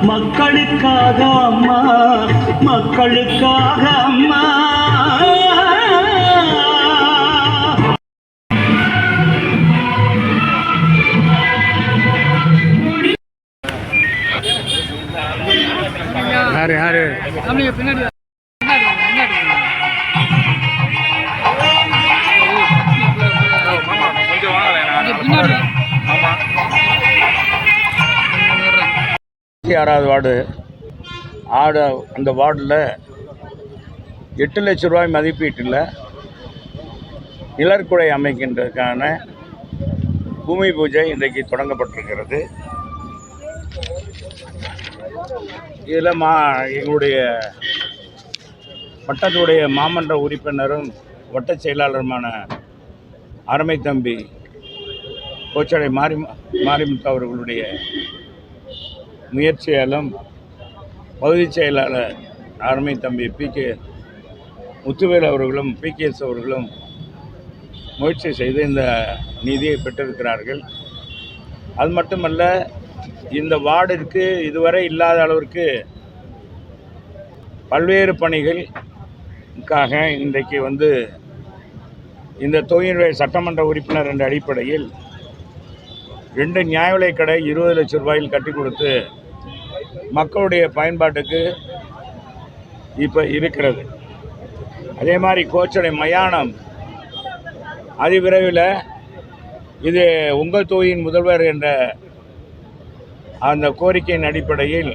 மக்களுக்காக அம்மா, மக்களுக்காக அம்மா. பின்னாடி வார்டு அந்த வார்டில் 8 லட்சம் ரூபாய் மதிப்பீட்டில் நிழற்குடை அமைக்கின்றதுக்கான பூமி பூஜை இன்றைக்கு தொடங்கப்பட்டிருக்கிறது. இதில் எங்களுடைய வட்டத்துடைய மாமன்ற உறுப்பினரும் வட்ட செயலாளருமான அருமை தம்பி கோச்சடை மாரிமுத்து அவர்களுடைய முயற்சியாலும் பகுதி செயலாளர் அருமை தம்பி PK முத்துவேல் அவர்களும் PKS அவர்களும் முயற்சி செய்து இந்த நிதியை பெற்றிருக்கிறார்கள். அது மட்டுமல்ல, இந்த வார்டிற்கு இதுவரை இல்லாத அளவிற்கு பல்வேறு பணிகளுக்காக இன்றைக்கு இந்த தொகுதியினுடைய சட்டமன்ற உறுப்பினர் என்ற அடிப்படையில் 2 நியாய விலைக் கடை 20 லட்சம் ரூபாயில் கட்டி கொடுத்து மக்களுடைய பயன்பாட்டுக்கு இப்போ இருக்கிறது. அதே மாதிரி கோச்சடை மயானம் அதிவிரைவில் இது உங்கள் தொகுதியின் முதல்வர் என்ற அந்த கோரிக்கையின் அடிப்படையில்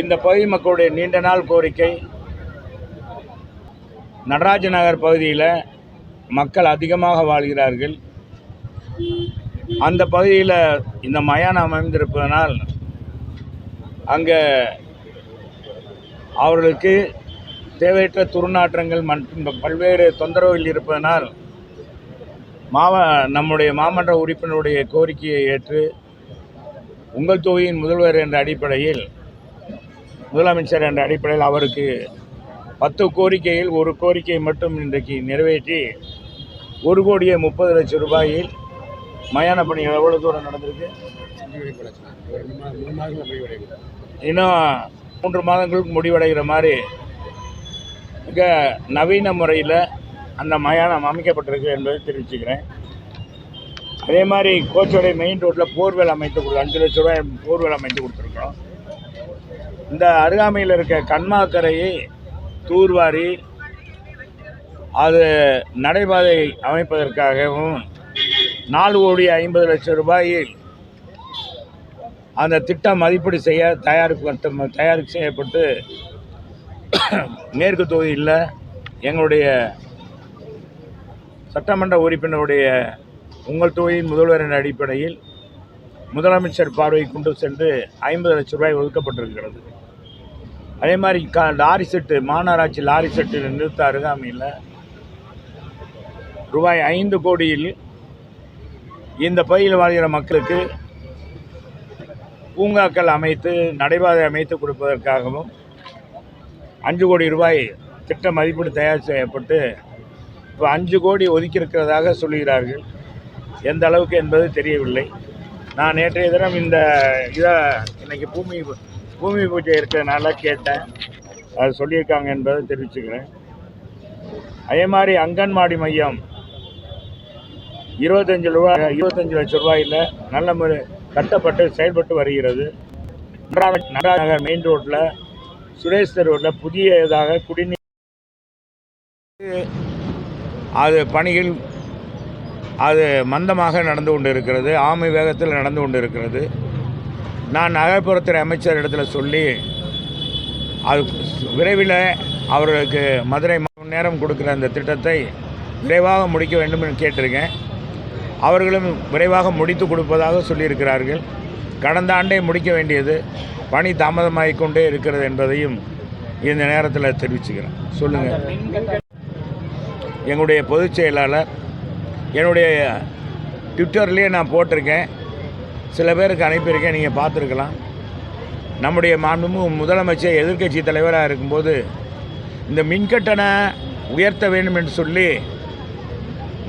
இந்த பகுதி மக்களுடைய நீண்ட நாள் கோரிக்கை. நடராஜ நகர் பகுதியில் மக்கள் அதிகமாக வாழ்கிறார்கள். அந்த பகுதியில் இந்த மயானம் அமைந்திருப்பதனால் அங்கே அவர்களுக்கு தேவையற்ற துர்நாற்றங்கள் மற்றும் பல்வேறு தொந்தரவுகள் இருப்பதனால் நம்முடைய மாமன்ற உறுப்பினருடைய கோரிக்கையை ஏற்று உங்கள் தொகுதியின் முதல்வர் என்ற அடிப்படையில், முதலமைச்சர் என்ற அடிப்படையில் அவருக்கு 10 கோரிக்கையில் ஒரு கோரிக்கையை மட்டும் இன்றைக்கு நிறைவேற்றி 1,30,00,000 ரூபாயில் மயான பணிகள் எவ்வளோ தூரம் நடந்திருக்கு? இன்னும் 3 மாதங்களுக்கு முடிவடைகிற மாதிரி மிக நவீன முறையில் அந்த மயானம் அமைக்கப்பட்டிருக்கு என்பதை தெரிவிச்சுக்கிறேன். அதே மாதிரி கோச்சடை மெயின் ரோட்டில் போர்வெல் அமைத்து 5 லட்சம் ரூபாய் போர்வெல் அமைத்து கொடுத்துருக்கோம். இந்த அருகாமையில் இருக்க கண்மாக்கரையை தூர்வாரி அது நடைபாதை அமைப்பதற்காகவும் 4,50,00,000 ரூபாயில் அந்த திட்டம் மதிப்பீடு செய்ய தயார் செய்யப்பட்டு மேற்கு தொகுதியில் எங்களுடைய சட்டமன்ற உறுப்பினருடைய உங்கள் தொகுதியின் முதல்வர் என்ற அடிப்படையில் முதலமைச்சர் பார்வை கொண்டு சென்று 50 லட்சம் ரூபாய் ஒதுக்கப்பட்டிருக்கிறது. அதே மாதிரி லாரி செட்டு, மாநகராட்சி லாரி செட்டு நிறுத்த அருகாமையில் ரூபாய் 5 கோடியில் இந்த பகுதியில் வாழ்கிற மக்களுக்கு பூங்காக்கள் அமைத்து நடைபாதை அமைத்து கொடுப்பதற்காகவும் 5 கோடி ரூபாய் திட்ட மதிப்பீடு தயார் செய்யப்பட்டு இப்போ 5 கோடி ஒதுக்கியிருக்கிறதாக சொல்கிறார்கள். எந்த அளவுக்கு என்பது தெரியவில்லை. நான் நேற்றைய தினம் இன்னைக்கு பூமி பூஜை இருக்கிறதுனால கேட்டேன், அது சொல்லியிருக்காங்க என்பதை தெரிவிச்சுக்கிறேன். அதே மாதிரி அங்கன்வாடி மையம் 25 லட்சம் ரூபாயில் நல்ல முறை கட்டப்பட்டு செயல்பட்டு வருகிறது. நடராஜ நகர் மெயின் ரோட்டில் சுரேஷ் ரோட்டில் புதியதாக குடிநீர் அது பணிகள் அது மந்தமாக நடந்து கொண்டு இருக்கிறது, ஆமை வேகத்தில் நடந்து கொண்டு இருக்கிறது. நான் நகர்ப்புறத்துறை அமைச்சர் இடத்துல சொல்லி அது விரைவில் அவர்களுக்கு மதுரை நேரம் கொடுக்குற அந்த திட்டத்தை விரைவாக முடிக்க வேண்டும் என்று கேட்டிருக்கேன். அவர்களும் விரைவாக முடித்து கொடுப்பதாக சொல்லியிருக்கிறார்கள். கடந்த ஆண்டே முடிக்க வேண்டியது பணி தாமதமாகிக் கொண்டே இருக்கிறது என்பதையும் இந்த நேரத்தில் தெரிவிச்சுக்கிறேன். சொல்லுங்கள். எங்களுடைய பொதுச் செயலாளர் என்னுடைய ட்விட்டர்லேயே நான் போட்டிருக்கேன், சில பேருக்கு அனுப்பியிருக்கேன், நீங்கள் பார்த்துருக்கலாம். நம்முடைய மாண்புமிகு முதலமைச்சர் எதிர்க்கட்சி தலைவராக இருக்கும்போது இந்த மின்கட்டண உயர்த்த வேண்டும் என்று சொல்லி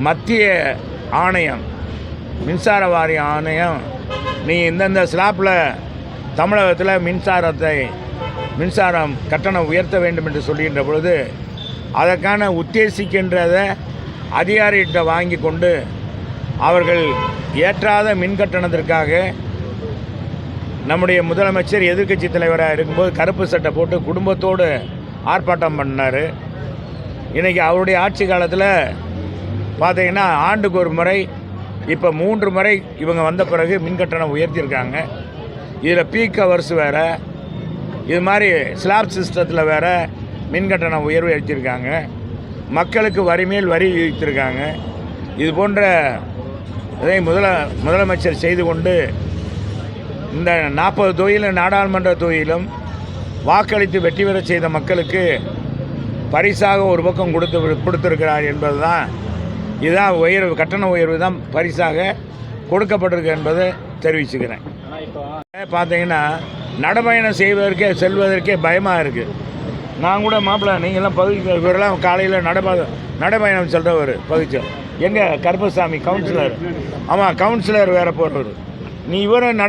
மத்திய ஆணையம், மின்சார வாரிய ஆணையம், நீ இந்தந்த ஸ்லாப்பில் தமிழகத்தில் மின்சாரம் கட்டணம் உயர்த்த வேண்டும் என்று சொல்கின்ற பொழுது அதற்கான உத்தேசிக்கின்றதை அதிகாரிகிட்ட வாங்கி கொண்டு அவர்கள் ஏற்றாத மின் கட்டணத்திற்காக நம்முடைய முதலமைச்சர் எதிர்க்கட்சி தலைவராக இருக்கும்போது கருப்பு சட்டை போட்டு குடும்பத்தோடு ஆர்ப்பாட்டம் பண்ணார். இன்றைக்கி அவருடைய ஆட்சி காலத்தில் பார்த்திங்கன்னா ஆண்டுக்கு ஒரு முறை இப்போ 3 முறை இவங்க வந்த பிறகு மின் கட்டணம் உயர்த்தியிருக்காங்க. இதில் பீக் ஹவர்ஸ் வேறு, இது மாதிரி ஸ்லாப் சிஸ்டத்தில் வேறு மின் கட்டணம் உயர்வு ஏற்றிருக்காங்க. மக்களுக்கு வரி மேல் வரி விதித்திருக்காங்க. இது போன்ற இதை முதலமைச்சர் செய்து கொண்டு இந்த 40 தொகுதியிலும் நாடாளுமன்ற தொகுதியிலும் வாக்களித்து வெற்றி பெற செய்த மக்களுக்கு பரிசாக ஒரு பக்கம் கொடுத்திருக்கிறார் என்பது தான். இதுதான் உயர்வு, கட்டண உயர்வு தான் பரிசாக கொடுக்கப்பட்டிருக்கு என்பதை தெரிவிச்சுக்கிறேன். பார்த்தீங்கன்னா நடைபயணம் செல்வதற்கே பயமாக இருக்குது. நான் கூட மாப்பிள்ளை நீங்கள்லாம் பகுதிக்கு இவரெல்லாம் காலையில் நடைபயணம் செல்றவர் பகுதிச்சு எங்கள் கருப்பசாமி கவுன்சிலர், ஆமாம் கவுன்சிலர் வேறு போடுறது, நீ இவரும்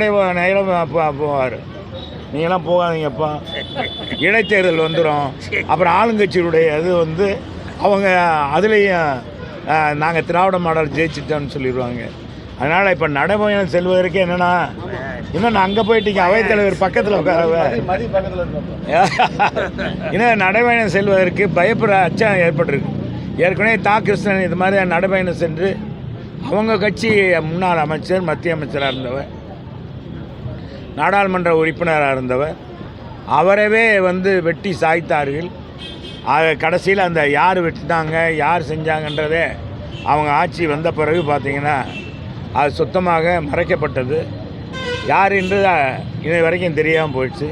போவார். நீங்களாம் போகாதீங்கப்பா, இடைத்தேர்தல் வந்துடும், அப்புறம் ஆளுங்கட்சியுடைய இது அவங்க அதுலேயும் நாங்கள் திராவிட மாடல் ஜெயிச்சிட்டோன்னு சொல்லிடுவாங்க. அதனால் இப்போ நடைபயணம் செல்வதற்கே என்னென்னா இன்னும் நான் அங்கே போயிட்டீங்க அவைத்தலைவர் பக்கத்தில் உட்காரவ இன்னும் நடைபயணம் செல்வதற்கு பயப்படுற அச்சம் ஏற்பட்டிருக்கு. ஏற்கனவே கிருஷ்ணன் இது மாதிரி நடைபயணம் சென்று அவங்க கட்சி முன்னாள் அமைச்சர், மத்திய அமைச்சராக இருந்தவர், நாடாளுமன்ற உறுப்பினராக இருந்தவர், அவரவே வெட்டி சாய்த்தார்கள். கடைசியில் அந்த யார் வெட்டினாங்க யார் செஞ்சாங்கன்றதே அவங்க ஆட்சி வந்த பிறகு பார்த்திங்கன்னா அது சுத்தமாக மறைக்கப்பட்டது. யார் என்று இது வரைக்கும் தெரியாமல் போயிடுச்சு.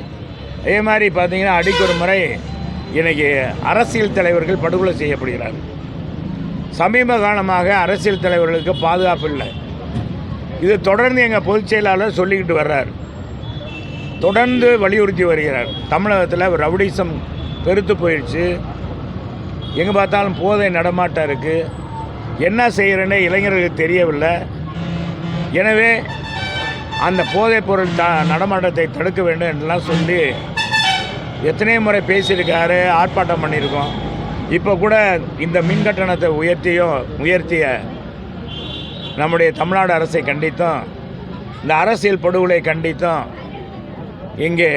அதே மாதிரி பார்த்திங்கன்னா அடிக்கு ஒரு முறை இன்றைக்கி அரசியல் தலைவர்கள் படுகொலை செய்யப்படுகிறார்கள். சமீப காலமாக அரசியல் தலைவர்களுக்கு பாதுகாப்பு இல்லை. இது தொடர்ந்து எங்கள் பொதுச் செயலாளர் சொல்லிக்கிட்டு வர்றார், தொடர்ந்து வலியுறுத்தி வருகிறார். தமிழகத்தில் ரவுடிசம் பெருத்து போயிடுச்சு, எங்கே பார்த்தாலும் போதை நடமாட்டம் இருக்குது, என்ன செய்கிறேன்னே இளைஞர்களுக்கு தெரியவில்லை. எனவே அந்த போதைப் பொருள் நடமாட்டத்தை தடுக்க வேண்டும் என்றெல்லாம் சொல்லி எத்தனை முறை பேசியிருக்காரு, ஆர்ப்பாட்டம் பண்ணியிருக்கோம். இப்போ கூட இந்த மின் கட்டணத்தை உயர்த்திய நம்முடைய தமிழ்நாடு அரசை கண்டித்தும் இந்த அரசியல் படுகொலை கண்டித்தும் இங்கே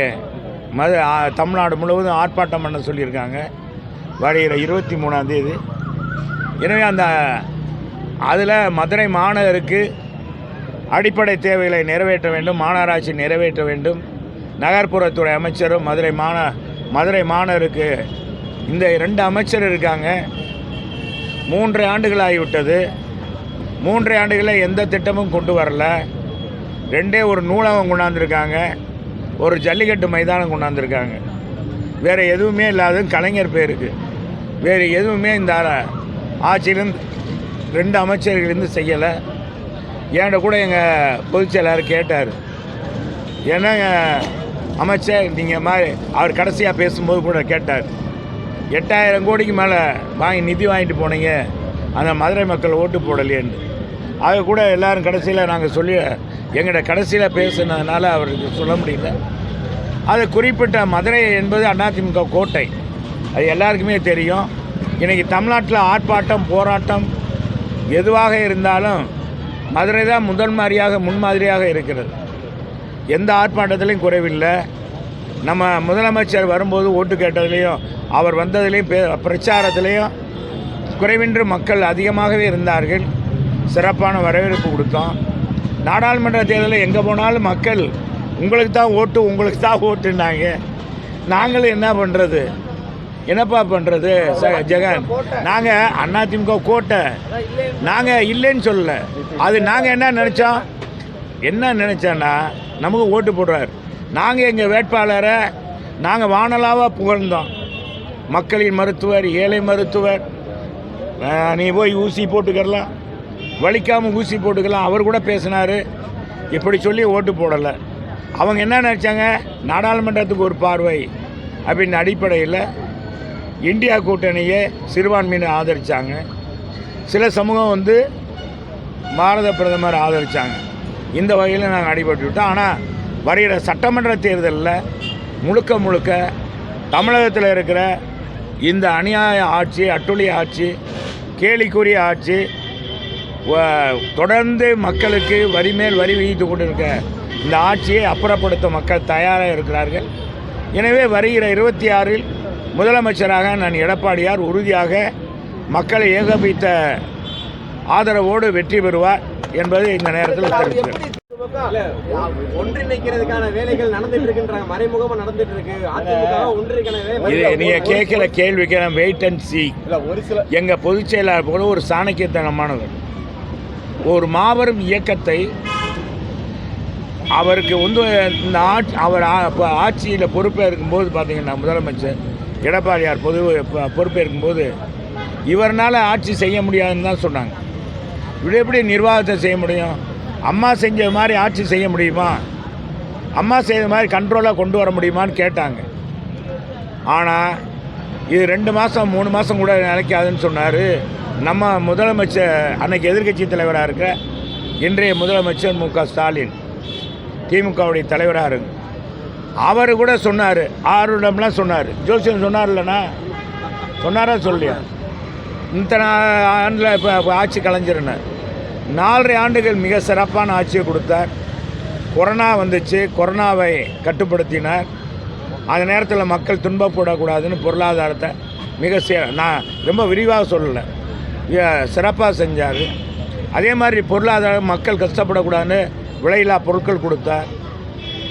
தமிழ்நாடு முழுவதும் ஆர்ப்பாட்டம் பண்ண சொல்லியிருக்காங்க வருகிற 23ஆம் தேதி. எனவே அதில் மதுரை மாநகருக்கு அடிப்படை தேவைகளை நிறைவேற்ற வேண்டும், மாநகராட்சி நிறைவேற்ற வேண்டும். நகர்ப்புறத்துறை அமைச்சரும் மதுரை மாநகருக்கு இந்த 2 அமைச்சர் இருக்காங்க. 3 ஆண்டுகள் ஆகிவிட்டது. 3 ஆண்டுகளில் எந்த திட்டமும் கொண்டு வரல. 2 ஒரு நூலகம் கொண்டாந்துருக்காங்க, ஒரு ஜல்லிக்கட்டு மைதானம் கொண்டாந்துருக்காங்க. வேறு எதுவுமே இல்லாத கலைஞர் பேருக்கு வேறு எதுவுமே இந்த ஆட்சியிலேருந்து 2 அமைச்சர்களிருந்து செய்யலை. ஏன்ட கூட எங்கள் பொதுச் செயலாளர் கேட்டார், என்னங்க அமைச்சர் நீங்கள் மாதிரி அவர் கடைசியாக பேசும்போது கூட கேட்டார், 8000 கோடிக்கு மேலே நிதி வாங்கிட்டு போனீங்க, அந்த மதுரை மக்கள் ஓட்டு போடலையேன்னு. அதை கூட எல்லோரும் கடைசியில் நாங்கள் சொல்லி எங்கள்கிட்ட கடைசியில் பேசுனதுனால அவருக்கு சொல்ல முடியல. அது குறிப்பிட்ட மதுரை என்பது அதிமுக கோட்டை, அது எல்லாருக்குமே தெரியும். இன்றைக்கி தமிழ்நாட்டில் ஆர்ப்பாட்டம் போராட்டம் எதுவாக இருந்தாலும் மதுரை தான் முன்மாதிரியாக இருக்கிறது. எந்த ஆர்ப்பாட்டத்திலையும் குறைவில்லை. நம்ம முதலமைச்சர் வரும்போது ஓட்டு கேட்டதுலேயும் அவர் வந்ததுலேயும் பிரச்சாரத்திலையும் குறைவின்றி மக்கள் அதிகமாகவே இருந்தார்கள். சிறப்பான வரவேற்பு கொடுத்தோம். நாடாளுமன்ற தேர்தலில் எங்கே போனாலும் மக்கள் உங்களுக்கு தான் ஓட்டுனாங்க. நாங்களும் என்ன பண்ணுறது, என்னப்பா பண்ணுறது ஜெகன், நாங்கள் அதிமுக கோட்டை, நாங்கள் இல்லைன்னு சொல்லலை. அது நாங்கள் என்ன நினச்சோன்னா நமக்கு ஓட்டு போடுறார். நாங்கள் எங்கள் வேட்பாளரை நாங்கள் வானலாவாக புகழ்ந்தோம். மக்களின் மருத்துவர், ஏழை மருத்துவர், நீ போய் ஊசி போட்டுக்கலாம், வலிக்காமல் ஊசி போட்டுக்கலாம், அவர் கூட பேசினார். இப்படி சொல்லி ஓட்டு போடலை. அவங்க என்ன நினச்சாங்க, நாடாளுமன்றத்துக்கு ஒரு பார்வை அப்படின்னு அடிப்படையில் இந்தியா கூட்டணியை சிறுபான்மையினை ஆதரித்தாங்க. சில சமூகம் பாரத பிரதமர் ஆதரித்தாங்க. இந்த வகையில் நாங்கள் அடிபட்டு விட்டோம். ஆனால் வருகிற சட்டமன்ற தேர்தலில் முழுக்க முழுக்க தமிழகத்தில் இருக்கிற இந்த அநியாய ஆட்சி, அட்டுழிய ஆட்சி, கேலிக்குரிய ஆட்சி, தொடர்ந்து மக்களுக்கு வரி மேல் வரி விதித்து கொண்டிருக்க இந்த ஆட்சியை அப்புறப்படுத்த மக்கள் தயாராக இருக்கிறார்கள். எனவே வருகிற 26இல் முதலமைச்சராக நான் எடப்பாடியார் உறுதியாக மக்களை ஏகபித்த ஆதரவோடு வெற்றி பெறுவார் என்பது இந்த நேரத்தில் தெரிவிக்கிறேன். ஒன்றிணைக்கிறதுக்கான வேலைகள் நடந்துட்டு இருக்கின்றாங்க, மறைமுகமா நடந்துட்டு இருக்கு. அதிமுக ஒன்றிணைக்கவே நீங்க கேட்கிற கேள்விக்கு வெயிட் அண்ட் சி. எங்க பொதுச் செயலாளர் போல ஒரு சாணக்கியத்தனமானவர் ஒரு மாபெரும் இயக்கத்தை அவருக்கு இந்த அவர் ஆட்சியில் பொறுப்பேற்கும்போது பார்த்தீங்கன்னா முதலமைச்சர் எடப்பாடியார் பொறுப்பேற்கும்போது இவரால் ஆட்சி செய்ய முடியாதுன்னு தான் சொன்னாங்க. இப்படி எப்படி நிர்வாகத்தை செய்ய முடியும்? அம்மா செஞ்ச மாதிரி ஆட்சி செய்ய முடியுமா? அம்மா செய்த மாதிரி கண்ட்ரோலாக கொண்டு வர முடியுமான்னு கேட்டாங்க. ஆனால் இது 2 மாதம் 3 மாதம் கூட நினைக்காதுன்னு சொன்னார் நம்ம முதலமைச்சர், அன்னைக்கு எதிர்க்கட்சி தலைவராக இருக்க இன்றைய முதலமைச்சர் மு.க. ஸ்டாலின், திமுகவுடைய தலைவராக இருக்கு. அவர் கூட சொன்னார், ஆர்வம்லாம் சொன்னார். ஜோசியம் சொன்னார் இல்லைண்ணா, சொன்னாரா சொல்லியா? இந்த ஆண்டில் இப்போ ஆட்சி கலைஞ்சிருந்தார். 4.5 ஆண்டுகள் மிக சிறப்பான ஆட்சியை கொடுத்தார். கொரோனா வந்துச்சு, கொரோனாவை கட்டுப்படுத்தினார். அந்த நேரத்தில் மக்கள் துன்பப்படக்கூடாதுன்னு பொருளாதாரத்தை நான் ரொம்ப விரிவாக சொல்லலை, சிறப்பாக செஞ்சார். அதே மாதிரி பொருளாதாரம் மக்கள் கஷ்டப்படக்கூடாதுன்னு விலையில்லா பொருட்கள் கொடுத்தார்.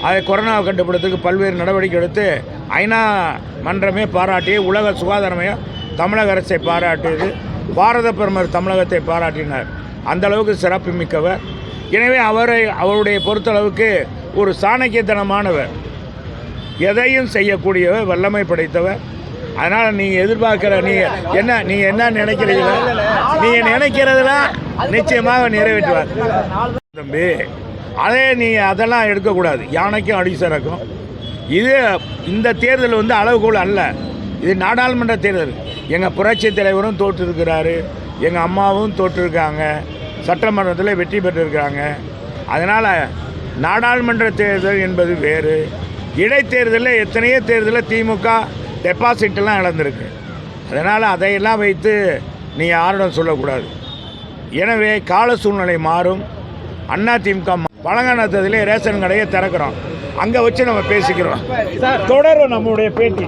அதை கொரோனாவை கட்டுப்படுத்துறதுக்கு பல்வேறு நடவடிக்கை எடுத்து ஐநா மன்றமே பாராட்டி, உலக சுகாதார மையம் தமிழக அரசை பாராட்டியது, பாரத பிரதமர் தமிழகத்தை பாராட்டினார். அந்த அளவுக்கு சிறப்பு மிக்கவர். எனவே அவருடைய பொறுத்தளவுக்கு ஒரு சாணக்கியத்தனமானவர், எதையும் செய்யக்கூடியவர், வல்லமை படைத்தவர். அதனால் நீங்கள் எதிர்பார்க்குற நீங்கள் என்ன நினைக்கிறீங்களோ நீங்கள் நினைக்கிறதெல்லாம் நிச்சயமாக நிறைவேற்றுவார் தம்பி. அதே அதெல்லாம் எடுக்கக்கூடாது. யானைக்கும் அடி சரக்கும். இந்த தேர்தல் அளவுகோல் அல்ல. இது நாடாளுமன்ற தேர்தல். எங்கள் புரட்சி தலைவரும் தோற்றிருக்கிறாரு, எங்கள் அம்மாவும் தோற்றிருக்காங்க, சட்டமன்றத்தில் வெற்றி பெற்றிருக்கிறாங்க. அதனால் நாடாளுமன்ற தேர்தல் என்பது வேறு. இடைத்தேர்தலில் எத்தனையோ தேர்தலில் திமுக டெபாசிட்டெல்லாம் இழந்திருக்கு. அதனால் அதையெல்லாம் வைத்து நீங்கள் யாரிடம் சொல்லக்கூடாது. எனவே கால சூழ்நிலை மாறும். அதிமுக பழங்கானத்திலே ரேஷன் கடையை திறக்கிறோம், அங்கே வச்சு நம்ம பேசிக்கிறோம். தொடரும் நம்முடைய பேட்டி.